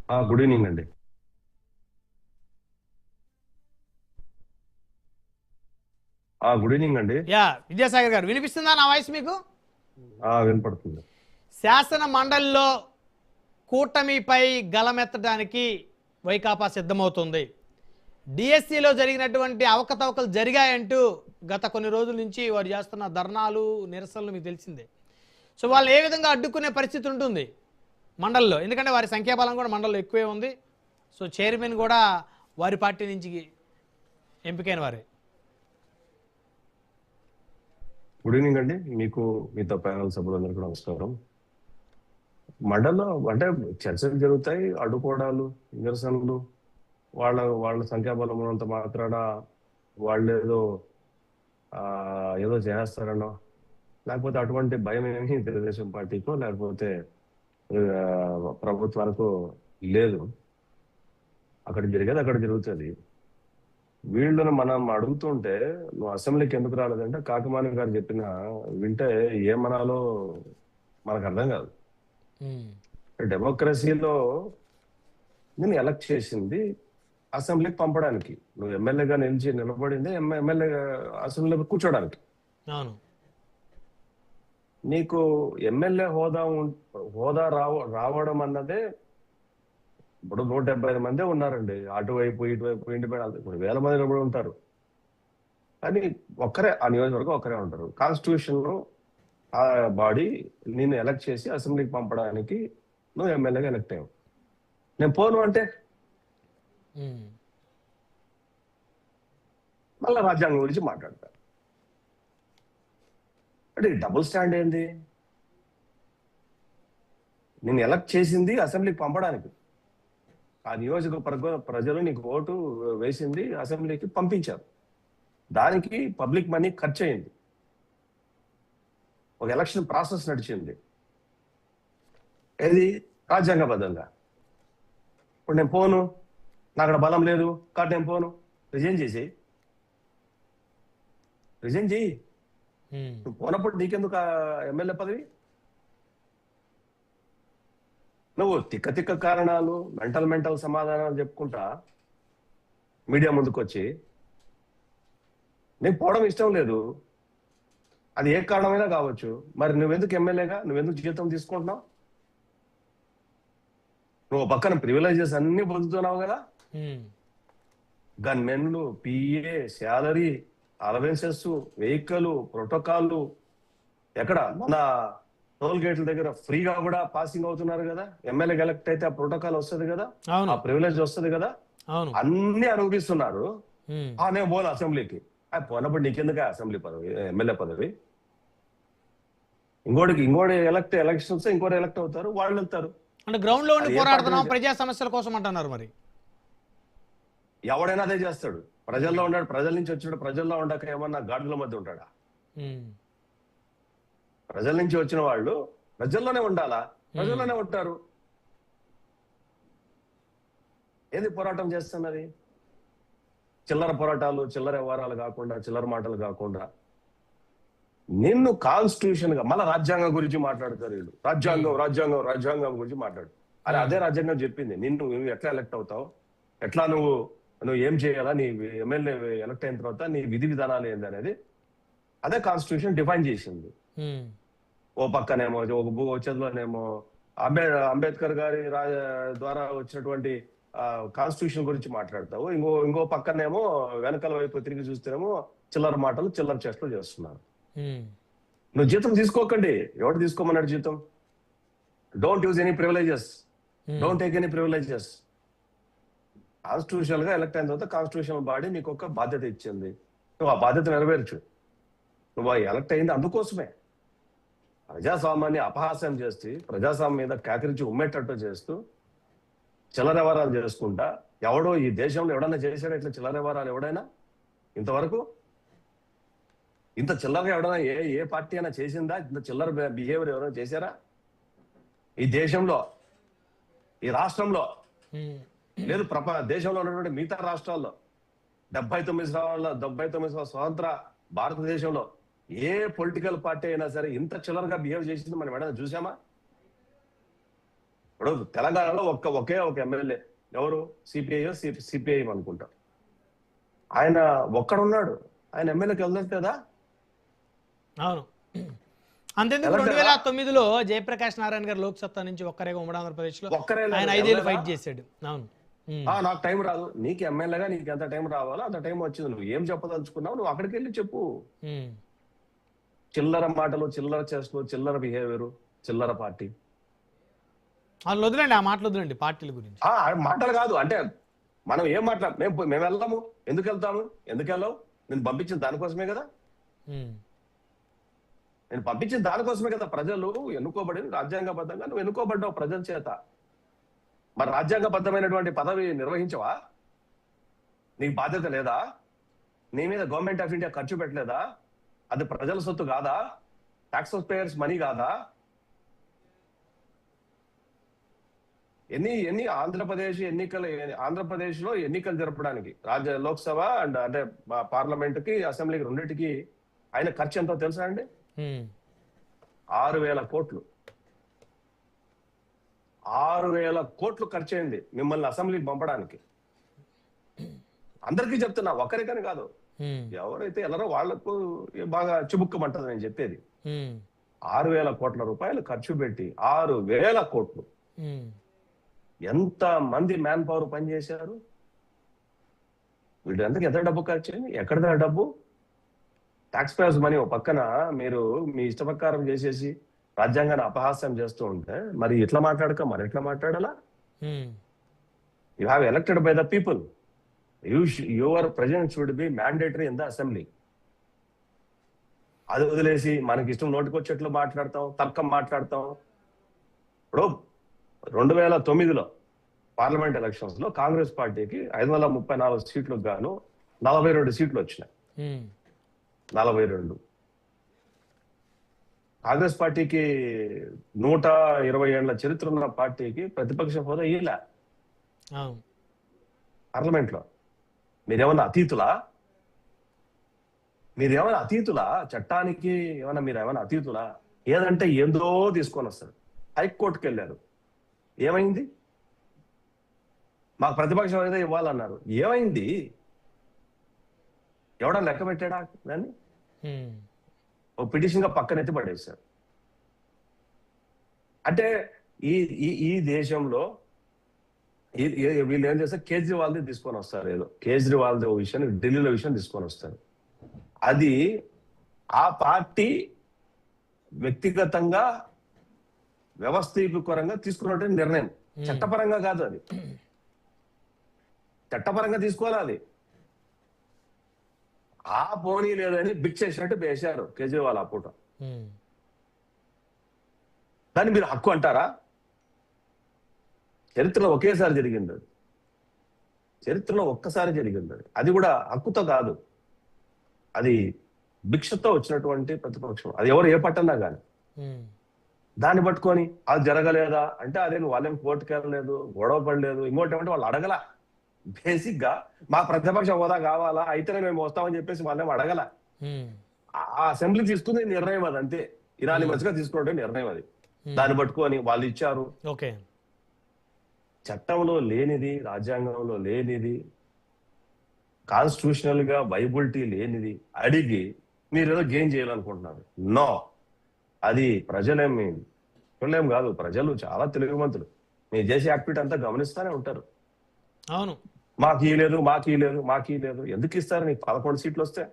Good evening అండి. Good evening అండి. విద్యాసాగర్ గారు వినిపిస్తుందా నా వాయిస్ మీకు? వినపడుతుంది. శాసన మండలిలో కూటమిపై గలమెత్తడానికి వైకాపా సిద్ధమవుతుంది. డిఎస్సిలో జరిగినటువంటి అవకతవకలు జరిగాయంటూ గత కొన్ని రోజుల నుంచి వారు చేస్తున్న ధర్నాలు నిరసనలు మీకు తెలిసిందే. సో వాళ్ళు ఏ విధంగా అడ్డుకునే పరిస్థితి ఉంటుంది మండలిలో, ఎందుకంటే వారి సంఖ్యాబలం కూడా మండలిలో ఎక్కువే ఉంది. సో చైర్మన్ కూడా వారి పార్టీ నుంచి ఎంపికైన వారే. గుడ్ ఈవినింగ్ అండి. మీకు మీతో ప్యానల్ సభ్యులందరికీ నమస్కారం. మండల్లో అంటే చర్చలు జరుగుతాయి, అడ్డుకోవడాలు, నిరసనలు, వాళ్ళ వాళ్ళ సంఖ్యాబలం ఉన్నంత మాత్రాన వాళ్ళు ఏదో చేస్తారనో, లేకపోతే అటువంటి భయం ఏమీ తెలుగుదేశం పార్టీకో లేకపోతే ప్రభుత్వానికో లేదు. అక్కడ జరిగేది అక్కడ జరుగుతుంది. వీళ్ళని మనం అడుగుతుంటే నువ్వు అసెంబ్లీకి ఎందుకు రాలేదంటే కాకమాని గారు చెప్పిన వింటే ఏమనాలో మనకు అర్థం కాదు. డెమోక్రసీలో నేను ఎలక్ట్ చేసింది అసెంబ్లీకి పంపడానికి, నువ్వు ఎమ్మెల్యేగా నిలబడింది ఎమ్మెల్యే అసెంబ్లీలో కూర్చోడానికి. నీకు ఎమ్మెల్యే హోదా రావడం అన్నదే ఇప్పుడు 175 మంది ఉన్నారండి, అటువైపు ఇటువైపు ఇండిపెండెంట్ ఇప్పుడు 1000 మంది కూడా ఉంటారు. కానీ ఒక్కరే ఆ నియోజకవర్గం ఒక్కరే ఉంటారు. కాన్స్టిట్యూషన్ ఆ బాడీ నేను ఎలక్ట్ చేసి అసెంబ్లీకి పంపడానికి నువ్వు ఎమ్మెల్యేగా ఎలక్ట్ అయ్యావు, నేను పోను అంటే మళ్ళీ రాజ్యాంగం గురించి మాట్లాడతా. అంటే డబుల్ స్టాండ్ ఏంది? నేను ఎలక్ట్ చేసింది అసెంబ్లీకి పంపడానికి, ఆ నియోజకవర్గ ప్రజలు నీకు ఓటు వేసింది అసెంబ్లీకి పంపించారు, దానికి పబ్లిక్ మనీ ఖర్చు అయింది, ఒక ఎలక్షన్ ప్రాసెస్ నడిచింది, ఏది రాజ్యాంగబద్ధంగా. ఇప్పుడు నేను పోను, నాకు అక్కడ బలం లేదు కాబట్టి నేను పోను, రిజైన్ చేసేయి, రిజైన్ చేయి. నువ్వు పోనప్పుడు నీకెందుకు ఎమ్మెల్యే పదవి? నువ్వు తిక్క కారణాలు మెంటల్ సమాధానాలు చెప్పుకుంటా మీడియా ముందుకు వచ్చి నీకు పోవడం ఇష్టం లేదు, అది ఏ కారణమైనా కావచ్చు, మరి నువ్వెందుకు ఎమ్మెల్యేగా నువ్వెందుకు జీతం తీసుకుంటున్నావు? నువ్వు పక్కన ప్రివిలేజెస్ అన్ని పొందుతున్నావు కదా, గన్మెన్లు, PA, salary, allowances, vehicle, protocol, ఎక్కడ మన టోల్ గేట్ల దగ్గర ఫ్రీగా కూడా పాసింగ్ అవుతున్నారు కదా, ఎమ్మెల్యే ఎలక్ట్ అయితే ఆ ప్రోటోకాల్ వస్తుంది కదా, ఆ ప్రివిలేజ్ వస్తుంది కదా, అన్ని అనుభవిస్తున్నారు. నేను పోను అసెంబ్లీకి, పోనప్పుడు నీకెందుకు అసెంబ్లీ పదవి, ఎమ్మెల్యే పదవి? ఇంకోటి ఎలక్షన్స్ ఇంకోటి ఎలక్ట్ అవుతారు, వాళ్ళు వెళ్తారు. అంటే గ్రౌండ్ లో ఉండి పోరాడుతున్నాం ప్రజా సమస్యల కోసం అంటున్నారు. మరి ఎవడైనా అదే చేస్తాడు, ప్రజల్లో ఉన్నాడు, ప్రజల నుంచి వచ్చాడు, ప్రజల్లో ఉండక ఏమన్నా గాడుల మధ్య ఉంటాడా? ప్రజల నుంచి వచ్చిన వాళ్ళు ప్రజల్లోనే ఉండాలా, ప్రజల్లోనే ఉంటారు. ఏది పోరాటం చేస్తున్నది? చిల్లర పోరాటాలు, చిల్లర వ్యవహారాలు కాకుండా, చిల్లర మాటలు కాకుండా నిన్ను కాన్స్టిట్యూషన్ గా మళ్ళీ రాజ్యాంగం గురించి మాట్లాడతారు వీళ్ళు. రాజ్యాంగం గురించి మాట్లాడు. అదే రాజ్యాంగం చెప్పింది నువ్వు ఎట్లా ఎలక్ట్ అవుతావు, ఎట్లా నువ్వు ఏం చేయాలా, నీ ఎమ్మెల్యే ఎలక్ట్ అయిన తర్వాత నీ విధి విధానాలు ఏంది అనేది అదే కాన్స్టిట్యూషన్ డిఫైన్ చేసింది. ఓ పక్కనేమో చేతిలోనేమో అంబేద్కర్ గారి ద్వారా వచ్చినటువంటి కాన్స్టిట్యూషన్ గురించి మాట్లాడతావు, ఇంకో పక్కనేమో వెనకాల వైపు తిరిగి చూస్తేనేమో చిల్లర మాటలు, చిల్లర చేష్టలు చేస్తున్నారు. నువ్వు జీతం తీసుకోకండి, ఎవరు తీసుకోమన్నాడు జీతం? Don't use any privileges, don't take any privileges. Constitutional గా ఎలక్ట్ అయిన తర్వాత కాన్స్టిట్యూషనల్ బాడీ నీకు ఒక బాధ్యత ఇచ్చింది, నువ్వు ఆ బాధ్యత నెరవేర్చు. నువ్వు ఎలక్ట్ అయింది అందుకోసమే. ప్రజాస్వామ్యాన్ని అపహాస్యం చేసి, ప్రజాస్వామ్యం మీద కేకరించి ఉమ్మేటట్టు చేస్తూ చిల్లర వ్యవహారాలు చేసుకుంటా, ఎవడో ఈ దేశంలో ఎవడైనా చేశాడా ఇట్లా చిల్లర వ్యవహారాలు? ఎవడైనా ఇంతవరకు ఇంత చిల్లరగా ఎవడైనా ఏ పార్టీ అయినా చేసిందా? ఇంత చిల్లర బిహేవియర్ ఎవరైనా చేశారా ఈ దేశంలో, ఈ రాష్ట్రంలో? లేదు, దేశంలో ఉన్నటువంటి మిగతా రాష్ట్రాల్లో 79 స్వతంత్ర భారతదేశంలో ఏ పొలిటికల్ పార్టీ అయినా సరే ఇంత చిల్లరగా బిహేవ్ చేసింది మనం ఎడైనా చూసామా? ఇప్పుడు తెలంగాణలో ఒకే ఒక ఎమ్మెల్యే ఎవరు, సిపిఐఎం అనుకుంటా, ఆయన ఒక్కడున్నాడు, ఆయన ఎమ్మెల్యేకి వెళ్ళదు కదా. అవును. అంతెందుకు 2009లో జయప్రకాష్ నారాయణ గారు లోక్సత్తా నుంచి ఒక్కరేగా ఉమ్మడి ఆంధ్రప్రదేశ్లో ఆయన 5 ఏళ్ళు ఫైట్ చేశాడు. అవును. నాకు టైం రాదు, నీకు ఎమ్మెల్యేగా నీకు ఎంత టైం రావాలో అంత టైం వచ్చింది, నువ్వు ఏం చెప్పదలుచుకున్నావు నువ్వు అక్కడికి వెళ్ళి చెప్పు. చిల్లర మాటలు, చిల్లర చేష్టలు, చిల్లర బిహేవియర్, చిల్లర పార్టీ, వాళ్ళు వదిలేండి, ఆ మాటలు వదిలేండి పార్టీల గురించి. మాటలు కాదు అంటే మనం ఏం మాట్లాడు, మేము వెళ్దాము, ఎందుకు వెళ్తాము, ఎందుకు వెళ్ళావు, నేను పంపించిన దానికోసమే కదా, నేను పంపించిన దానికోసమే కదా. ప్రజలు ఎన్నుకోబడి రాజ్యాంగబద్ధంగా నువ్వు ఎన్నుకోబడ్డావు ప్రజల చేత, మరి రాజ్యాంగబద్ధమైనటువంటి పదవి నిర్వహించవా, నీకు బాధ్యత లేదా, నీ మీద గవర్నమెంట్ ఆఫ్ ఇండియా ఖర్చు పెట్టలేదా, అది ప్రజల సొత్తు కాదా, టాక్స్ పేయర్స్ మనీ కాదా? ఎన్ని ఆంధ్రప్రదేశ్ లో ఎన్నికలు జరపడానికి లోక్సభ అండ్ అంటే పార్లమెంట్ కి, అసెంబ్లీకి రెండింటికి ఆయన ఖర్చు ఎంతో తెలుసా అండి? 6,000 కోట్లు. 6,000 కోట్లు ఖర్చు అయింది మిమ్మల్ని అసెంబ్లీకి పంపడానికి. అందరికీ చెప్తున్నా, ఒక్కరికని కాదు, ఎవరైతే ఎలారో వాళ్లకు బాగా చిబుక్కమంటది నేను చెప్పేది. 6,000 కోట్ల రూపాయలు ఖర్చు పెట్టి 6,000 కోట్లు ఎంత మంది మ్యాన్ పవర్ పనిచేశారు? వీళ్ళందరికీ ఎంత డబ్బు ఖర్చు అయింది? ఎక్కడిదా డబ్బు? Taxpayers money. ఒక పక్కన మీరు మీ ఇష్ట ప్రకారం చేసేసి రాజ్యాంగాన్ని అపహాస్యం చేస్తూ ఉంటే మరి ఇట్లా మాట్లాడక మరి ఎట్లా మాట్లాడాలా? You have elected by the people, your presence should be mandatory in the assembly. అది వదిలేసి మనకి ఇష్టం నోటికొచ్చేట్లు మాట్లాడతాం, తర్కం మాట్లాడతాం. ఇప్పుడు 2009లో పార్లమెంట్ ఎలక్షన్స్ లో కాంగ్రెస్ పార్టీకి 534 సీట్లకు గాను 42 సీట్లు వచ్చినాయి. 42. కాంగ్రెస్ పార్టీకి 120 ఏళ్ల చరిత్ర ఉన్న పార్టీకి ప్రతిపక్ష హోదా ఇయ్యలే పార్లమెంట్ లో. మీరేమన్నా అతీతులా? చట్టానికి మీరేమన్నా అతీతులా? ఏదంటే ఏందో తీసుకొని వస్తారు. హైకోర్టుకి వెళ్ళారు, ఏమైంది? మాకు ప్రతిపక్ష హోదా ఇవ్వాలన్నారు, ఏమైంది? ఎవడా లెక్క పెట్టాడా దాన్ని? ఓ పిటిషన్ గా పక్కనెత్తి పడేశారు. అంటే ఈ దేశంలో వీళ్ళు ఏం చేస్తారు, కేజ్రీవాల్ది తీసుకొని వస్తారు, ఏదో కేజ్రీవాల్ది విషయాన్ని ఢిల్లీలో విషయం తీసుకొని వస్తారు. అది ఆ పార్టీ వ్యక్తిగతంగా వ్యవస్థీకరంగా తీసుకున్నటువంటి నిర్ణయం, చట్టపరంగా కాదు. అది చట్టపరంగా తీసుకోవాలి. అది ఆ పోనీ లేదని బిక్ చేసినట్టు వేశారు కేజ్రీవాల్ ఆ పూట. దాన్ని మీరు హక్కు అంటారా? చరిత్రలో ఒకేసారి జరిగింది అది, చరిత్రలో ఒక్కసారి జరిగింది అది. అది కూడా హక్కుతో కాదు, అది భిక్షతో వచ్చినటువంటి ప్రతిపక్షం. అది ఎవరు ఏ పట్టన్నా కానీ దాన్ని పట్టుకొని అది జరగలేదా అంటే అదే వాళ్ళేం కోర్టుకు వెళ్ళలేదు, గొడవ పడలేదు, ఇంకోటి ఏమంటే వాళ్ళు అడగల. బేసిక్ గా మా ప్రతిపక్ష హోదా కావాలా అయితేనే మేము వస్తామని చెప్పేసి వాళ్ళేం అడగల. ఆ అసెంబ్లీ తీసుకునే నిర్ణయం అది, అంతే. ఇరానీ మంచిగా తీసుకునే నిర్ణయం అది. దాన్ని పట్టుకొని వాళ్ళు ఇచ్చారు. చట్టంలో లేనిది, రాజ్యాంగంలో లేనిది, కాన్స్టిట్యూషనల్ గా వైబిలిటీ లేనిది అడిగి మీరు ఏదో గెయిన్ చేయాలనుకుంటున్నారు. నో, అది ప్రజలేమి చూడలేం కాదు. ప్రజలు చాలా తెలివిమంతులు. మీరు చేసే యాక్టివిటీ అంతా గమనిస్తూనే ఉంటారు. అవును, మాకు లేదు. ఎందుకు ఇస్తారు? నీకు 11 సీట్లు వస్తే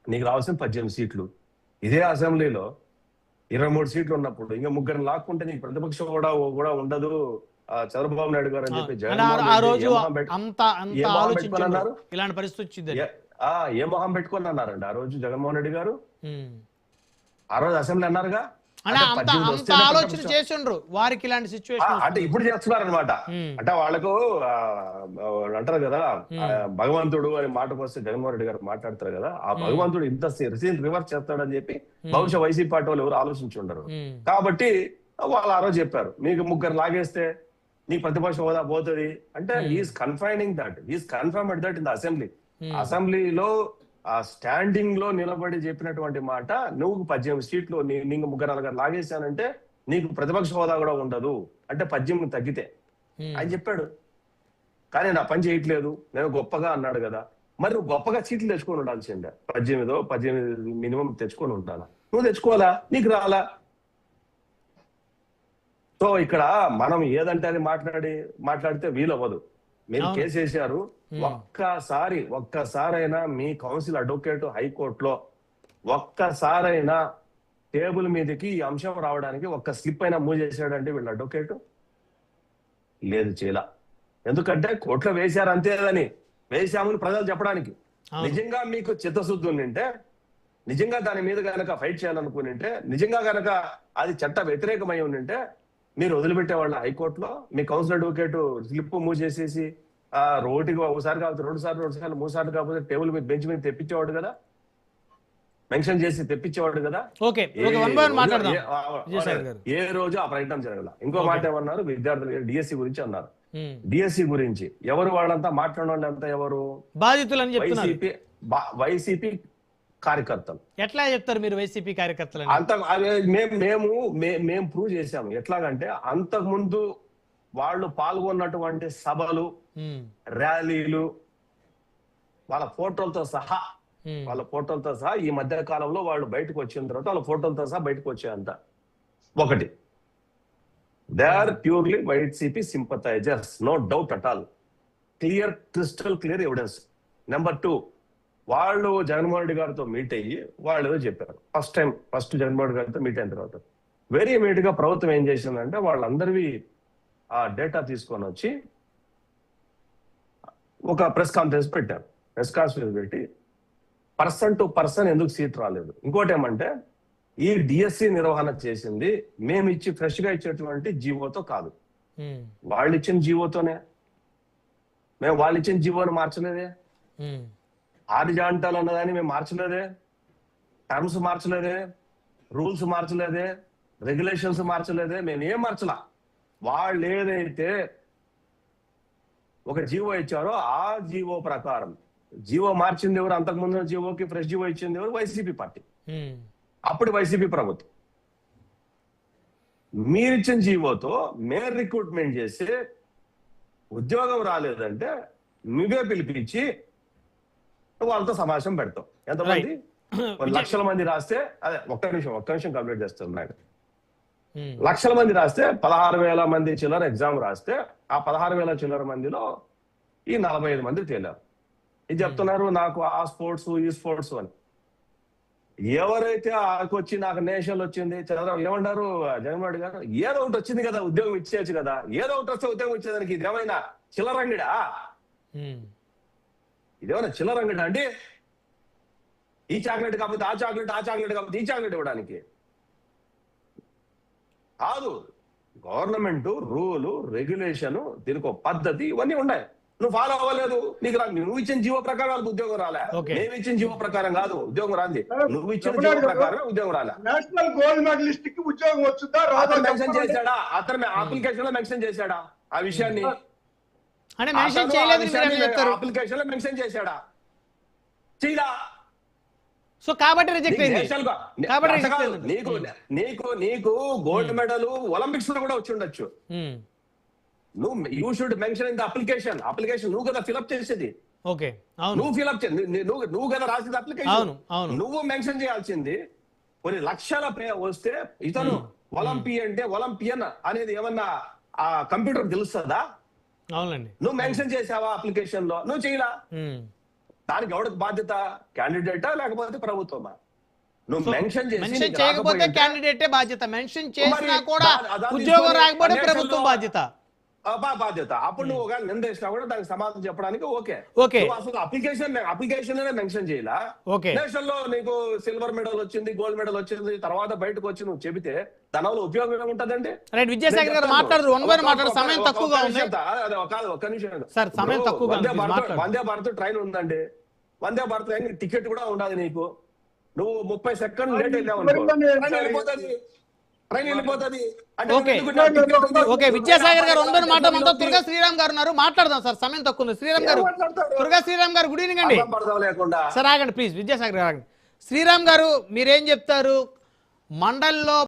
నీకు రావాల్సిన 18 సీట్లు. ఇదే అసెంబ్లీలో 23 సీట్లు ఉన్నప్పుడు ఇంకా ముగ్గురు లాక్కుంటే నీకు ప్రతిపక్షం కూడా ఉండదు చంద్రబాబు నాయుడు గారు అని చెప్పి అన్నారు. ఇలాంటి పరిస్థితి ఏ మొహం పెట్టుకొని అన్నారండి ఆ రోజు జగన్మోహన్ రెడ్డి గారు? ఆ రోజు అసెంబ్లీ అన్నారుగా, ఆలోచన చేసిండ్రు వారికి ఇలాంటి సిచ్యువేషన్. అంటే ఇప్పుడు చేస్తున్నారు అనమాట. అంటే వాళ్ళకు అంటారు కదా, భగవంతుడు అని మాటకు వస్తే జగన్మోహన్ రెడ్డి గారు మాట్లాడతారు కదా, ఆ భగవంతుడు ఇంత రివర్స్ చేస్తాడని చెప్పి బహుశా వైసీపీ పార్టీ వాళ్ళు ఎవరు ఆలోచించి ఉండరు. కాబట్టి వాళ్ళు ఆ రోజు చెప్పారు, మీకు ముగ్గురు లాగేస్తే నీకు ప్రతిపక్ష హోదా పోతుంది అంటే. Is confining that, is confirmed that in the assembly. అసెంబ్లీలో ఆ స్టాండింగ్ లో నిలబడి చెప్పినటువంటి మాట, నువ్వు 18 సీట్లు నీకు ముగ్గురు 4 లాగేశానంటే నీకు ప్రతిపక్ష హోదా కూడా ఉండదు అంటే 18 తగ్గితే ఆయన చెప్పాడు. కానీ నా పని చేయట్లేదు నేను గొప్పగా అన్నాడు కదా. మరి నువ్వు గొప్పగా సీట్లు తెచ్చుకొని ఉండాల్సిందే. 18 మినిమం తెచ్చుకొని ఉండాలా. నువ్వు తెచ్చుకోవాలా, నీకు రాలా. సో ఇక్కడ మనం ఏదంటే అది మాట్లాడితే వీలవ్వదు. మీరు కేసు వేసారు. ఒక్కసారైనా మీ కౌన్సిల్ అడ్వకేట్ హైకోర్టులో ఒక్కసారైనా టేబుల్ మీదకి ఈ అంశం రావడానికి ఒక్క స్లిప్ అయినా మూవ్ చేశాడంటే వీళ్ళు అడ్వకేట్ లేదు, చేయలా. ఎందుకంటే కోర్టులో వేశారు అంతేదని, వేశామని ప్రజలు చెప్పడానికి. నిజంగా మీకు చిత్తశుద్ధి ఉంటే, నిజంగా దాని మీద కనుక ఫైట్ చేయాలనుకుంటే, నిజంగా కనుక అది చట్ట వ్యతిరేకమై ఉంటే మీరు వదిలిపెట్టేవాళ్ళ హైకోర్టులో. మీ కౌన్సిల్ అడ్వకేట్ స్లిప్ మూవ్ చేసేసి రోడ్డుకి ఒకసారి కాకపోతే 2 సార్లు 3 సార్లు కాకపోతే టేబుల్ మీద బెంచ్ మీద తెప్పించేవాడు కదా, మెన్షన్ చేసి తెప్పించేవాడు కదా. ఏ రోజు ఆ ప్రయత్నం జరగల. ఇంకో మాట ఏమన్నారు, విద్యార్థులు డిఎస్సి గురించి అన్నారు. డిఎస్సి గురించి ఎవరు వాళ్ళంతా మాట్లాడిన వాళ్ళంతా ఎవరు? బాధితులని వైసీపీ కార్యకర్తలు. ఎట్లా చెప్తారు మీరు వైసీపీ కార్యకర్తలు? అంత మేము ప్రూవ్ చేశాము. ఎట్లాగంటే అంతకు ముందు వాళ్ళు పాల్గొన్నటువంటి సభలు, ర్యాలీలు, వాళ్ళ ఫోటోలతో సహా ఈ మధ్య కాలంలో వాళ్ళు బయటకు వచ్చిన తర్వాత వాళ్ళ ఫోటోలతో సహా బయటకు వచ్చాయంత. ఒకటి, they are purely YCP sympathisers, no doubt at all. Crystal clear evidence. Number 2, వాళ్ళు జగన్మోహన్ రెడ్డి గారితో మీట్ అయ్యి వాళ్ళు ఏదో చెప్పారు. ఫస్ట్ జగన్మోహన్ రెడ్డి గారితో మీట్ అయిన తర్వాత వెరీ ఇమీడియట్ గా ప్రభుత్వం ఏం చేసిందంటే వాళ్ళందరివి ఆ డేటా తీసుకొని వచ్చి ఒక ప్రెస్ కాన్ఫరెన్స్ పెట్టారు. ప్రెస్ కాన్ఫరెన్స్ పెట్టి పర్సన్ టు పర్సన్ ఎందుకు సీట్ రాలేదు, ఇంకోటి ఏమంటే ఈ డిఎస్సి నిర్వహణ చేసింది మేము ఫ్రెష్ గా ఇచ్చేటువంటి జీవోతో కాదు, వాళ్ళు ఇచ్చిన జీవోతోనే. మేము వాళ్ళు ఇచ్చిన జీవోని మార్చలేదే, హారిజాంటల్ అన్నదాన్ని మేము మార్చలేదే, టర్మ్స్ మార్చలేదే, రూల్స్ మార్చలేదే, రెగ్యులేషన్స్ మార్చలేదే, మేము ఏం మార్చలా. వాళ్ళు ఏదైతే ఒక జీవో ఇచ్చారో ఆ జీవో ప్రకారం, జీవో మార్చింది ఎవరు, అంతకుముందు జీవోకి ఫ్రెష్ జీవో ఇచ్చింది ఎవరు? వైసీపీ పార్టీ, అప్పుడు వైసీపీ ప్రభుత్వం. మీరిచ్చిన జీవోతో మేము రిక్రూట్మెంట్ చేసి ఉద్యోగం రాలేదంటే నువ్వే పిలిపించి వాళ్ళతో సమావేశం పెడతావు. ఎంతమంది? 1 లక్షల మంది రాస్తే, అదే ఒక్క నిమిషం కంప్లీట్ చేస్తున్నాడు. 1 లక్షల మంది రాస్తే 16,000 మంది చిల్లర ఎగ్జామ్ రాస్తే ఆ 16,000 చిల్లర మందిలో ఈ 45 మంది తేలారు. ఇది చెప్తున్నారు నాకు ఆ స్పోర్ట్స్ ఈ స్పోర్ట్స్ అని. ఎవరైతే ఆకొచ్చి నాకు నేషనల్ వచ్చింది చంద్రబాబు ఏమంటారు, జగన్మోహన్ రెడ్డి గారు ఏదో ఒకటి వచ్చింది కదా, ఉద్యోగం ఇచ్చేయచ్చు కదా, ఏదో ఒకటి వస్తే ఉద్యోగం ఇచ్చేదానికి ఇదేమైనా చిల్లరంగిడా? ఇదేమైనా చిల్లరంగిడా అండి? ఈ చాక్లెట్ కాకపోతే ఆ చాక్లెట్, ఆ చాక్లెట్ కాకపోతే ఈ చాక్లెట్ ఇవ్వడానికి కాదు. గవర్నమెంట్ రూలు, రెగ్యులేషన్, దీనికి ఒక పద్ధతి, ఇవన్నీ ఉన్నాయి. నువ్వు ఫాలో అవ్వలేదు, నీకు నువ్వు ఇచ్చిన జీవో ప్రకారం వాళ్ళకి ఉద్యోగం రాలే. మేము ఇచ్చిన జీవో ప్రకారం కాదు ఉద్యోగం రాంది, నువ్వు ఇచ్చిన జీవో ప్రకారం ఉద్యోగం రాలే. నేషనల్ గోల్డ్ మెడలిస్ట్ కి ఉద్యోగం వచ్చుదా? మెన్షన్ చేశాడా? అతను అప్లికేషన్ లో మెన్షన్ చేశాడా ఆ విషయాన్ని? అప్లికేషన్ లో మెన్షన్ చేశాడా? చేయడా? సో కాబట్టి రిజెక్ట్ అయింది. నీకు గోల్డ్ మెడల్ ఒలింపిక్స్ లో కూడా వచ్చి ఉండొచ్చు. You should mention in the application. నువ్వు కదా ఫిల్అప్ చేసేది, నువ్వు ఫిల్అప్ నువ్వు కదా రాసింది అప్లికేషన్, నువ్వు మెన్షన్ చేయాల్సింది. కొన్ని లక్షల వస్తే ఇతను ఒలింపియన్ అనేది ఏమన్నా ఆ కంప్యూటర్ తెలుస్తుందా? అవునండి. నువ్వు మెన్షన్ చేసావా అప్లికేషన్ లో? నువ్వు చేయలా. దానికి ఎవరికి బాధ్యత? క్యాండిడేటా లేకపోతే ప్రభుత్వమా? నువ్వు మెన్షన్ చేయకపోతే క్యాండిడేటే బాధ్యత, మెన్షన్ చేసినా కూడా ఉద్యోగం రాకపోతే ప్రభుత్వం బాధ్యత. అప్పుడు నువ్వు ఒక నిందేసినా కూడా దానికి సమాధానం చెప్పడానికి ఓకే. అసలు అప్లికేషన్ మెన్షన్ చేయాలా? నేషనల్ లో నీకు సిల్వర్ మెడల్ వచ్చింది, గోల్డ్ మెడల్ వచ్చింది, తర్వాత బయటకు వచ్చి నువ్వు చెబితే దానివల్ల ఉపయోగం ఏముంటదండి? విద్యాసాగర్ గారు మాట్లాడరు, సమయం తక్కువగా ఉంది. ఒక్క నిమిషం. వందే భారత్ ట్రైన్ ఉందండి, వందే భారత్ టికెట్ కూడా ఉండాలి. నీకు నువ్వు 30 సెకండ్లు లేట్ వెళ్ళావు ట్రైన్ వెళ్ళిపోతుంది. ఓకే, విద్యాసాగర్ గారు ఉండని మాట మనతో దుర్గా శ్రీరామ్ గారు ఉన్నారు, మాట్లాడదాం సార్, సమయం తక్కువ ఉంది. శ్రీరామ్ గారు, దుర్గా శ్రీరామ్ గారు, గుడ్ ఈవినింగ్ అండి. సార్ ఆగండి ప్లీజ్, విద్యాసాగర్ గారు ఆగండి. శ్రీరామ్ గారు మీరేం చెప్తారు? మండల్లో